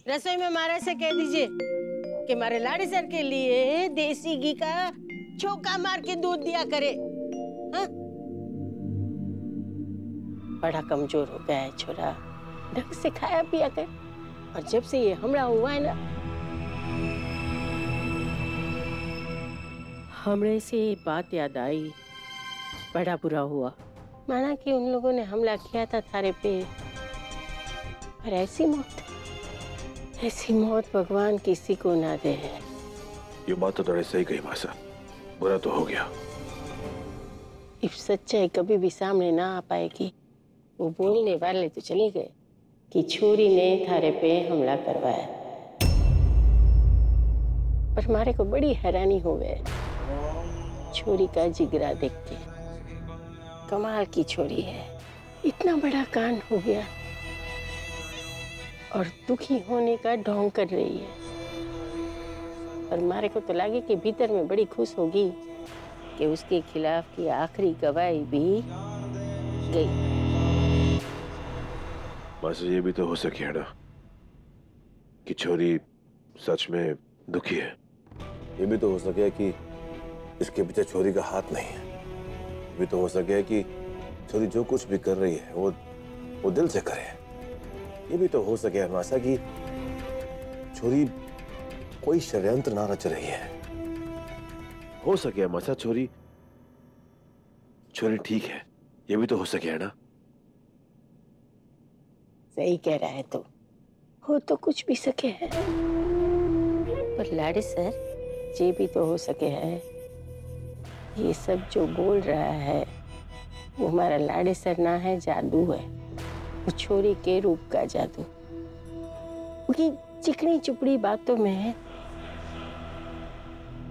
रसोई में महाराज से कह दीजिए कि हमारे लाड़े सर के लिए देसी घी का चौका मार के दूध दिया करे। हाँ? बड़ा कमजोर हो गया है छोरा, ढंग से खाया पिया कर। और जब से ये हमला हुआ है ना, हमरे से बात याद आई, बड़ा बुरा हुआ। माना कि उन लोगों ने हमला किया था थारे पे, पर ऐसी मौत भगवान किसी को ना दे। ये बात तो थोड़ी सही कही मासा, बुरा तो हो गया। इस सच्चाई कभी भी सामने ना आ पाएगी। वो बोलने वाले तो चले गए कि छोरी ने थारे पे हमला करवाया, पर हमारे को बड़ी हैरानी हो गई छोरी का जिगरा देख के। कमाल की छोरी है, इतना बड़ा कांड हो गया और दुखी होने का ढोंग कर रही है। पर मारे को तो लगे कि भीतर में बड़ी खुश होगी कि उसके खिलाफ की आखिरी गवाही भी गई। बस ये भी तो हो सके है ना कि छोरी सच में दुखी है। ये भी तो हो सके कि इसके पीछे छोरी का हाथ नहीं है। ये भी तो हो सके कि छोरी जो कुछ भी कर रही है वो दिल से करे। ये भी तो हो सके मासा कि छोरी कोई षड्यंत्र ना रच रही है। हो सके मासा छोरी ठीक है। ये भी तो हो सके है ना। सही कह रहा है तो हो तो कुछ भी सके है, पर लाड़े सर ये भी तो हो सके है ये सब जो बोल रहा है वो हमारा लाड़े सर ना है, जादू है। वो छोरी के रूप का जादू। उनकी चिकनी चुपड़ी बातों में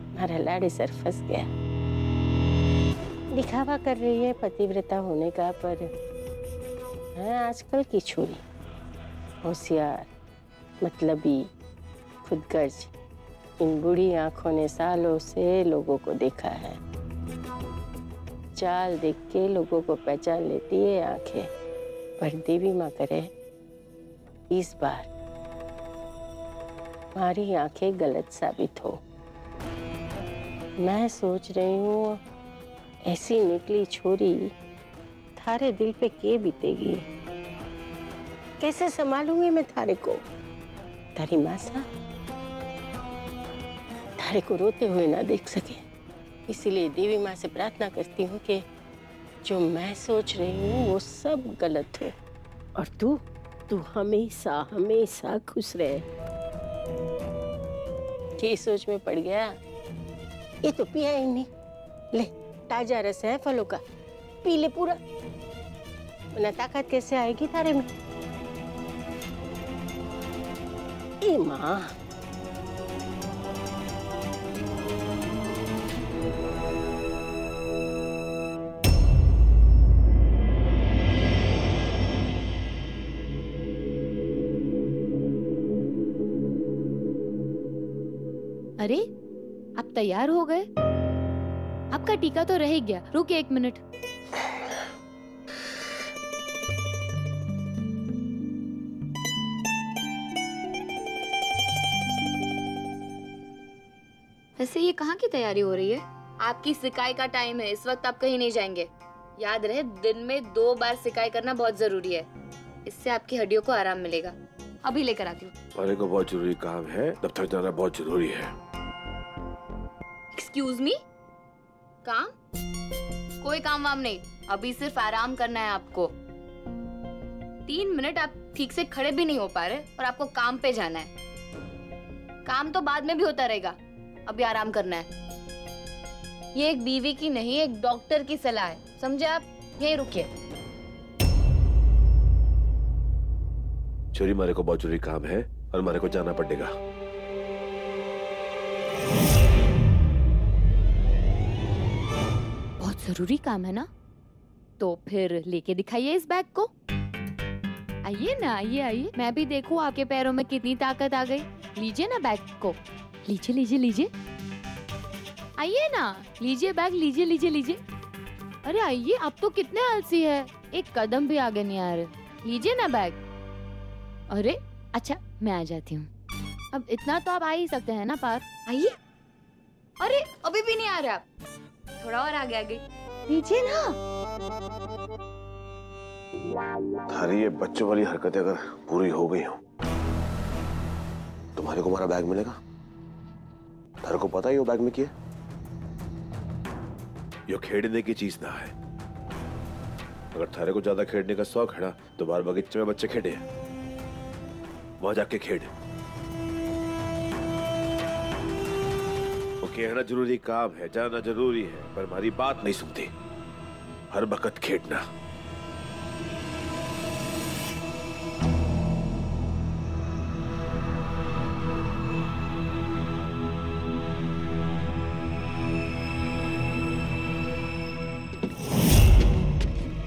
हमारा लाड़े सर फंस गया। दिखावा कर रही है पतिव्रता होने का, पर है आजकल की छोरी होशियार, मतलबी, खुदगर्ज। इन बूढ़ी आंखों ने सालों से लोगों को देखा है। चाल देख के लोगों को पहचान लेती है आंखें। पर देवी माँ करे इस बार हमारी आंखें गलत साबित हो। मैं सोच रही हूँ ऐसी निकली छोरी थारे दिल पे के बीतेगी। कैसे संभालूंगी मैं थारे को? तारी मासा थारे को रोते हुए ना देख सके, इसीलिए देवी माँ से प्रार्थना करती हूँ कि जो मैं सोच रही हूँ वो सब गलत हो और तू हमेशा हमेशा खुश रहे। ये सोच में पड़ गया। ये तो पिया ही नहीं। ले, ताजा रस है फलों का, पी ले पूरा, वरना ताकत कैसे आएगी थारे में। ए माँ, अरे आप तैयार हो गए? आपका टीका तो रह ही गया। रुकिए 1 मिनट। वैसे ये कहाँ की तैयारी हो रही है? आपकी सिकाई का टाइम है, इस वक्त आप कहीं नहीं जाएंगे। याद रहे, दिन में 2 बार सिकाई करना बहुत जरूरी है। इससे आपकी हड्डियों को आराम मिलेगा। अभी लेकर आती हूँ। हमारे को बहुत जरूरी काम है, दफ्तर जाना बहुत जरूरी है। एक्सक्यूज मी, काम? कोई काम वाम नहीं, अभी सिर्फ आराम करना है आपको। 3 मिनट आप ठीक से खड़े भी नहीं हो पा रहे और आपको काम पे जाना है। काम तो बाद में भी होता रहेगा, अभी आराम करना है। ये एक बीवी की नहीं, एक डॉक्टर की सलाह है, समझे आप? यहीं रुकिए। छोरी, हमारे को बहुत जरूरी काम है और हमारे को जाना पड़ेगा। बहुत जरूरी काम है ना? तो फिर लेके दिखाइए इस बैग को। आइए ना, आइए आइए, मैं भी देखूं आपके पैरों में कितनी ताकत आ गई। लीजिए ना बैग को, लीजिए लीजिए लीजिए। आइए ना, लीजिए बैग, लीजिए लीजिए लीजिए। अरे आइए, आप तो कितने आलसी है, एक कदम भी आगे नहीं आ रहे। लीजिए ना बैग। अरे अच्छा, मैं आ जाती हूँ। अब इतना तो आप आ ही सकते हैं ना पार। आइए। अरे अभी भी नहीं आ रहे आप, थोड़ा और आगे आगे नीचे ना। थारी ये बच्चों वाली हरकतें अगर पूरी हो गई हो, तुम्हारे को हमारा बैग मिलेगा? थारे को पता ही हो बैग में क्या है? ये खेड़ने की चीज ना है। अगर थारे को ज्यादा खेड़ने का शौक है ना, तो बाहर बगीचे में बच्चे खेड़े हैं, वहां जाके खेड़। वो कहना जरूरी काम है, जाना जरूरी है, पर हमारी बात नहीं सुनती। हर वक्त खेड़ना।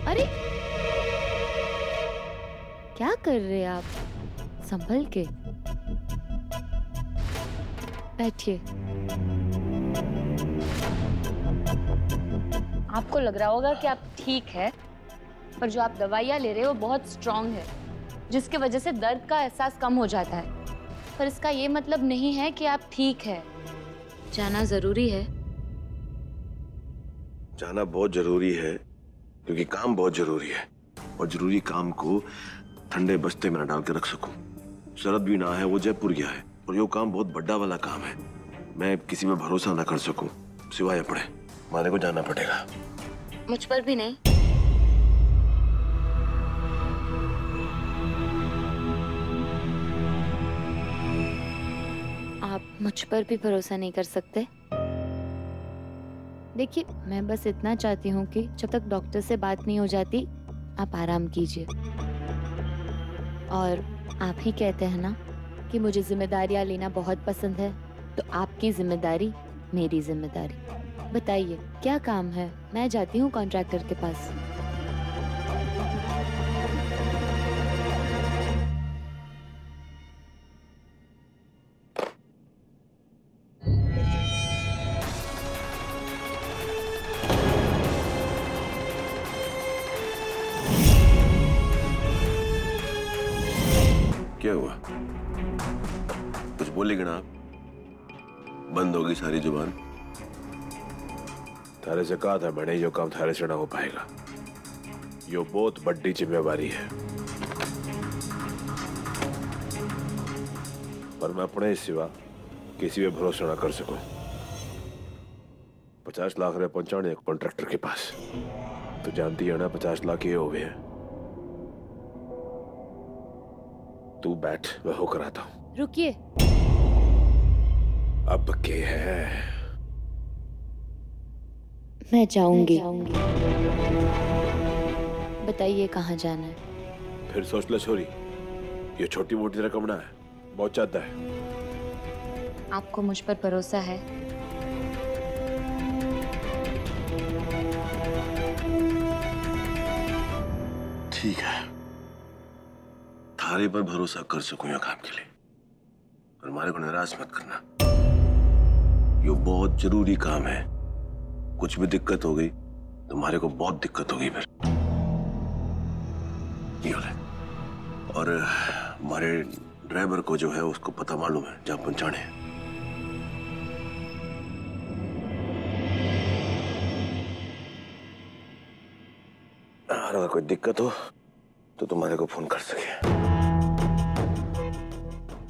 अरे क्या कर रहे आप? संभल के बैठिए। आपको लग रहा होगा कि आप ठीक है, पर जो आप दवाइयाँ ले रहे हो बहुत स्ट्रांग है, जिसकी वजह से दर्द का एहसास कम हो जाता है। पर इसका ये मतलब नहीं है कि आप ठीक है। जाना जरूरी है। जाना बहुत जरूरी है, क्योंकि काम बहुत जरूरी है, और जरूरी काम को ठंडे बस्ते में न डाल के रख सकूं। शरद भी ना है, वो जयपुर गया है, और ये काम बहुत बड़ा वाला काम है। मैं किसी पे भरोसा ना कर सकूं सिवाय अपने। माने को जाना पड़ेगा। मुझ पर भी नहीं। आप मुझ पर भी भरोसा नहीं कर सकते? देखिए, मैं बस इतना चाहती हूँ कि जब तक डॉक्टर से बात नहीं हो जाती, आप आराम कीजिए। और आप ही कहते हैं ना कि मुझे जिम्मेदारियाँ लेना बहुत पसंद है, तो आपकी जिम्मेदारी मेरी जिम्मेदारी। बताइए क्या काम है? मैं जाती हूँ कॉन्ट्रैक्टर के पास। क्या हुआ? कुछ बोलेगी ना आप? बंद होगी सारी जुबान। थारे से कहा था मैंने, यो काम थारे से ना हो पाएगा। यो बहुत बड़ी जिम्मेवारी है, पर मैं अपने सिवा किसी पे भरोसा ना कर सकूं। 50 लाख रुपए पहुंचाने एक कॉन्ट्रैक्टर के पास, तो जानती है ना 50 लाख ये हो गए हैं। तू बैठ, मैं होकर आता हूं। रुकिए। अब क्या है? मैं जाऊंगी। बताइए कहाँ जाना है? फिर सोच ले छोरी, ये छोटी मोटी रकम ना है, बहुत ज्यादा है। आपको मुझ पर भरोसा है? ठीक है, थारे पर भरोसा कर सकूं या काम के लिए, पर हमारे को निराश मत करना। ये बहुत जरूरी काम है। कुछ भी दिक्कत हो गई तुम्हारे को बहुत दिक्कत होगी फिर। ये वाला। और हमारे ड्राइवर को जो है उसको पता मालूम है जहां पहुंचाने हैं। और अगर कोई दिक्कत हो तो तुम्हारे को फोन कर सके।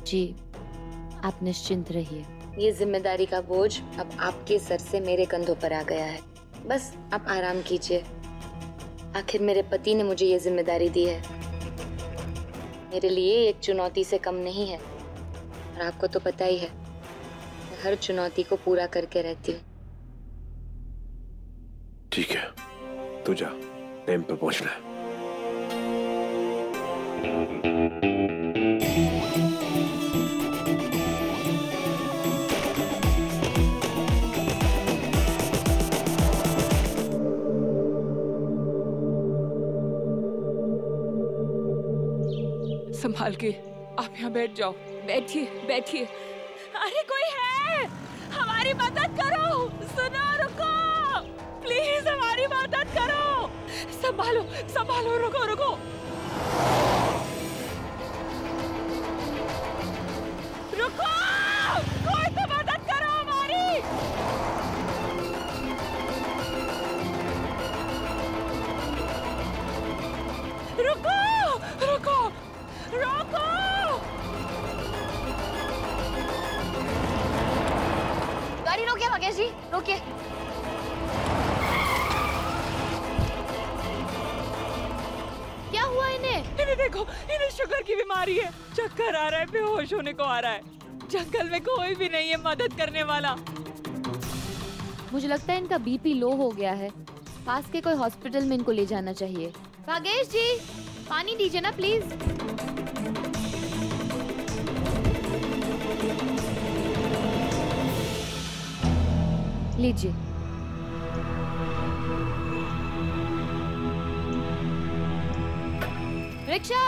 जी, आप निश्चिंत रहिए। ये जिम्मेदारी का बोझ अब आपके सर से मेरे कंधों पर आ गया है। बस आप आराम कीजिए। आखिर मेरे पति ने मुझे ये जिम्मेदारी दी है। मेरे लिए एक चुनौती से कम नहीं है, और आपको तो पता ही है, मैं हर चुनौती को पूरा करके रहती हूँ। ठीक है, तू जा, टाइम पे पहुंचना है। संभाल के, आप यहाँ बैठ जाओ। बैठिए बैठिए। अरे कोई है? हमारी मदद करो। सुनो, रुको प्लीज, हमारी मदद करो। संभालो संभालो, रुको रुको। राकेश जी रोकिए। क्या हुआ इन्हें? इन्हें देखो, इन्हें शुगर की बीमारी है, चक्कर आ रहा है, बेहोश होने को आ रहा है। जंगल में कोई भी नहीं है मदद करने वाला। मुझे लगता है इनका बीपी लो हो गया है। पास के कोई हॉस्पिटल में इनको ले जाना चाहिए। भागेश जी, पानी दीजिए ना प्लीज। लीजिए। रिक्शा,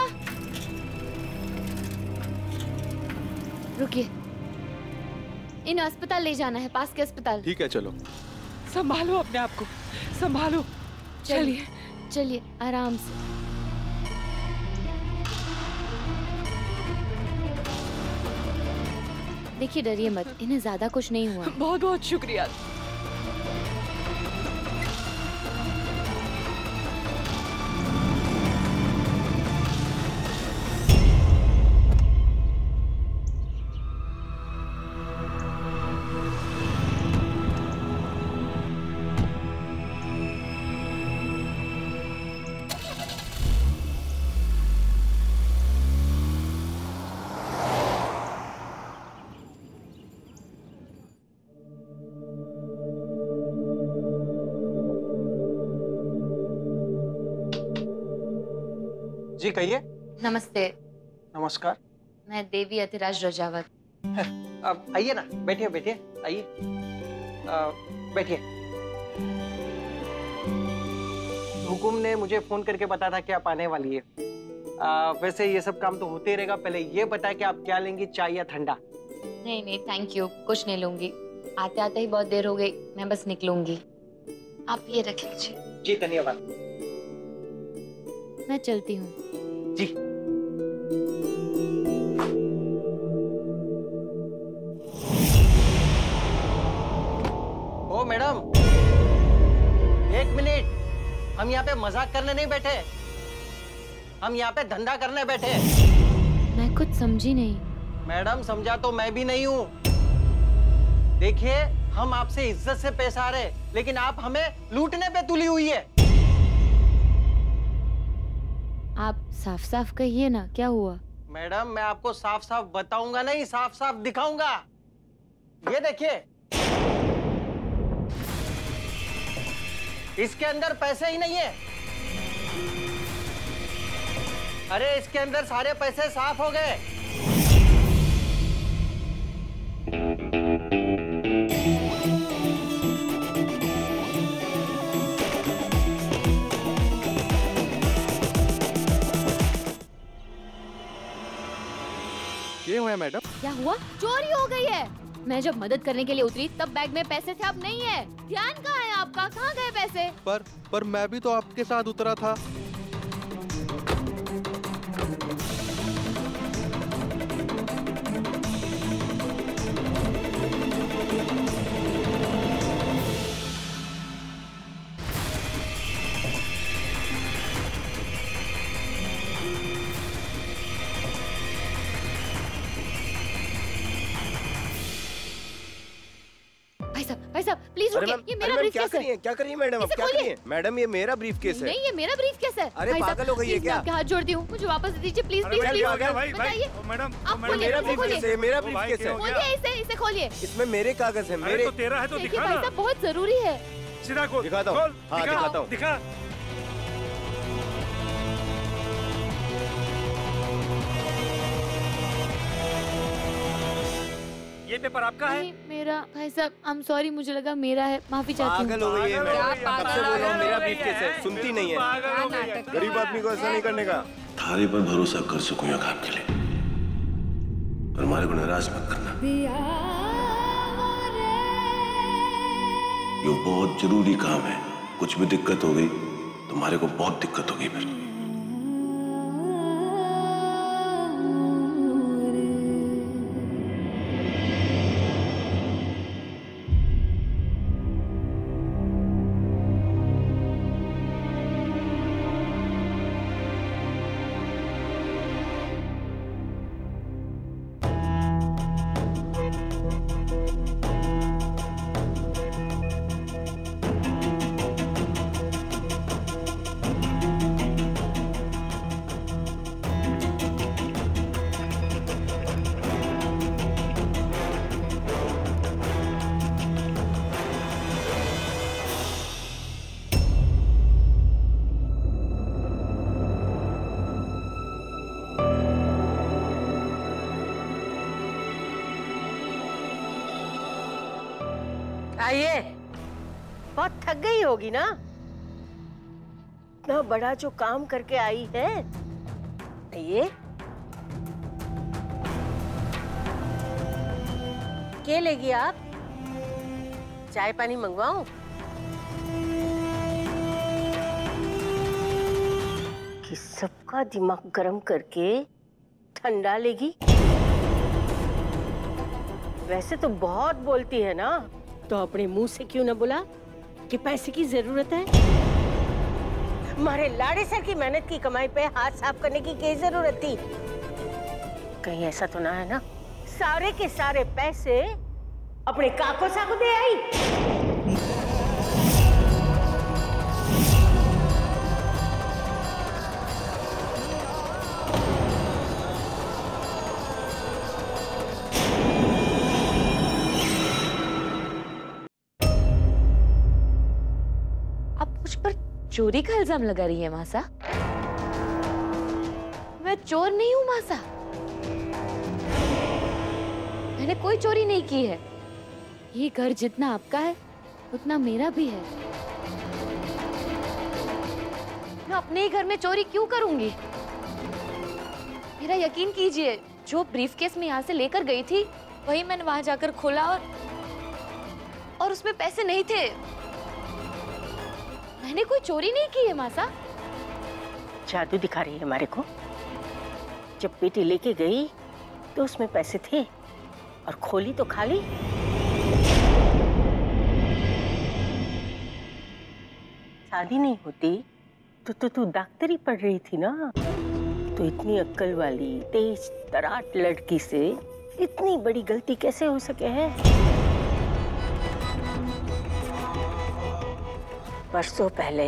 रुकिए, इन अस्पताल ले जाना है, पास के अस्पताल। ठीक है चलो। संभालो अपने आप को, संभालो। चलिए चलिए आराम से। देखिए डरिए मत, इन्हें ज्यादा कुछ नहीं हुआ। बहुत बहुत शुक्रिया। जी कहिए। नमस्ते। नमस्कार। मैं देवी अतिराज रजावत। अब आइए ना, बैठिए बैठिए, आइए बैठिए। हुकुम ने मुझे फोन करके बताया था कि आप आने वाली है। वैसे ये सब काम तो होते ही रहेगा, पहले ये बताया कि आप क्या लेंगी, चाय या ठंडा? नहीं नहीं थैंक यू, कुछ नहीं लूंगी। आते आते ही बहुत देर हो गई, मैं बस निकलूंगी। आप ये रख लीजिए। जी धन्यवाद। मैं चलती हूँ। जी। ओ मैडम, एक मिनट, हम यहाँ पे मजाक करने नहीं बैठे, हम यहाँ पे धंधा करने बैठे। मैं कुछ समझी नहीं। मैडम समझा तो मैं भी नहीं हूँ। देखिए, हम आपसे इज्जत से पैसा आ रहे, लेकिन आप हमें लूटने पे तुली हुई है। आप साफ साफ कहिए ना, क्या हुआ? मैडम मैं आपको साफ साफ बताऊंगा नहीं, साफ साफ दिखाऊंगा। ये देखिए, इसके अंदर पैसे ही नहीं है। अरे इसके अंदर सारे पैसे साफ हो गए। ये हुआ मैडम? क्या हुआ? चोरी हो गई है। मैं जब मदद करने के लिए उतरी तब बैग में पैसे थे, अब नहीं है। ध्यान कहाँ है आपका? कहाँ गए पैसे? पर मैं भी तो आपके साथ उतरा था। भाई साहब प्लीज रुकिए, ये मेरा ब्रीफकेस है। क्या कर रही है मैडम? इसे क्या कर रही खोलिए। है मैडम? ये मेरा ब्रीफकेस है। नहीं, ये मेरा ब्रीफकेस है। अरे भाई साहब, पागल हो गई है प्लीज, क्या? मैं आपके हाथ जोड़ती हूँ, मुझे वापस दे दीजिए प्लीज प्लीज प्लीज। बताइए। मैडम, आप खोलिए, मेरा इसे ब्रीफकेस है, मेरा ब्रीफकेस है। खोलिए इसे, इसे खोलिए। इसमें मेरे कागज है, मेरे। तो तेरा है तो देखिए दिखा भाई ना। साहब, बहुत जरूरी है। सीधा खोल। दिखाता हूँ। खोल, हाँ, दिखा, दिखाता हूँ। दिखा। ये पेपर आपका है? नहीं मेरा। भाई साहब आई एम सॉरी, मुझे लगा मेरा है, माफी चाहती हूँ। पागल हो गई है पागल हो मैडम। गई है, कब से बोल रहा हूँ मेरा पागल हो ब्रीफकेस है, गई सुनती नहीं है। पागल हो गई है। गरीब आदमी को ऐसा नहीं करने का। थारे पर भरोसा कर सकूं या काम के लिए, पर हमारे को नाराज मत करना। ये बहुत जरूरी काम है, कुछ भी दिक्कत हो गई तुम्हारे को बहुत दिक्कत होगी फिर। आइए, बहुत थक गई होगी ना, इतना बड़ा जो काम करके आई है। आइए, क्या लेगी आप? चाय पानी मंगवाऊं? कि सबका दिमाग गर्म करके ठंडा लेगी? वैसे तो बहुत बोलती है ना, तो अपने मुंह से क्यों ना बोला कि पैसे की जरूरत है? हमारे लाड़े सर की मेहनत की कमाई पे हाथ साफ करने की क्या जरूरत थी? कहीं ऐसा तो ना है ना सारे के सारे पैसे अपने काको साको दे आई? आप मुझ पर चोरी का इल्जाम लगा रही है मासा? मैं चोर नहीं हूँ मासा, मैंने कोई चोरी नहीं की है। ये घर जितना आपका है उतना मेरा भी है। मैं अपने ही घर में चोरी क्यों करूंगी? मेरा यकीन कीजिए, जो ब्रीफकेस में यहाँ से लेकर गई थी वही मैंने वहां जाकर खोला और उसमें पैसे नहीं थे। मैंने कोई चोरी नहीं की है मासा। जादू दिखा रही है हमारे को। जब बेटी लेके गई तो उसमें पैसे थे और खोली तो खाली। शादी नहीं होती तो तू डॉक्टरी पढ़ रही थी ना। तो इतनी अक्ल वाली तेज तराट लड़की से इतनी बड़ी गलती कैसे हो सके है? बरसों पहले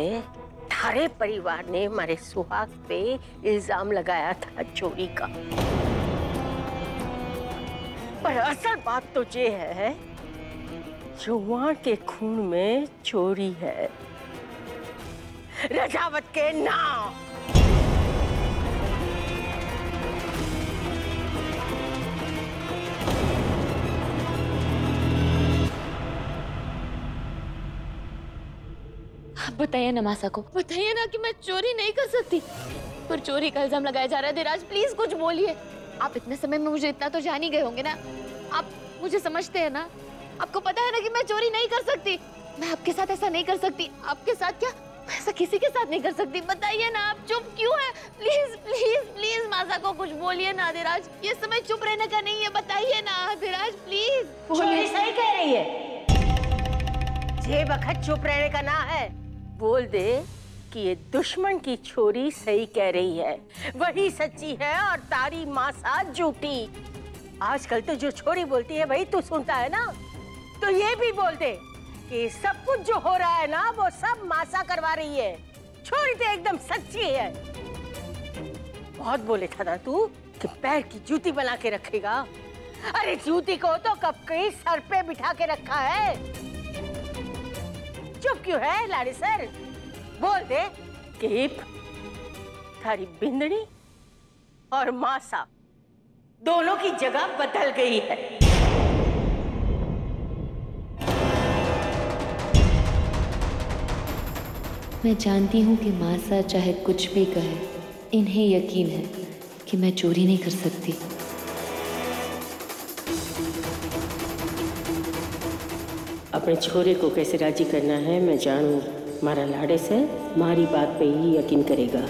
थारे परिवार ने हमारे सुहाग पे इल्जाम लगाया था चोरी का। पर असल बात तो ये है, चौहान के खून में चोरी है, रजावत के नाम। बताइए ना मासा को, बताइए ना कि मैं चोरी नहीं कर सकती। पर चोरी का इल्जाम लगाया जा रहा है। धीराज प्लीज कुछ बोलिए। आप इतने समय में मुझे इतना तो जान ही गए होंगे ना, आप मुझे समझते हैं ना। आपको पता है ना कि मैं चोरी नहीं कर सकती। मैं आपके साथ ऐसा नहीं कर सकती। आपके साथ क्या, मैं ऐसा किसी के साथ नहीं कर सकती। बताइए ना, आप चुप क्यों है? प्लीज प्लीज प्लीज मासा को कुछ बोलिए ना। धीराज ये समय चुप रहने का नहीं है, बताइए ना धीराज प्लीज। चोरी सही कह रही है, ये वक्त चुप रहने का ना है। बोल दे कि ये दुश्मन की छोरी सही कह रही है, वही सच्ची है और तारी मासा झूठी। आजकल तो जो छोरी बोलती है वही तू सुनता है ना। तो ये भी बोल दे कि सब कुछ जो हो रहा है ना वो सब मासा करवा रही है। छोरी तो एकदम सच्ची है। बहुत बोले था ना तू कि पैर की जूती बना के रखेगा। अरे जूती को तो कब के सर पे बिठा के रखा है। चुप क्यों है लाड़ी सर? बोल दे कि थारी बिंदनी और मासा दोनों की जगह बदल गई है। मैं जानती हूँ कि मासा चाहे कुछ भी कहे, इन्हें यकीन है कि मैं चोरी नहीं कर सकती। अपने छोरे को कैसे राजी करना है मैं जानू। हमारा लाड़े से हमारी बात पे ही यकीन करेगा।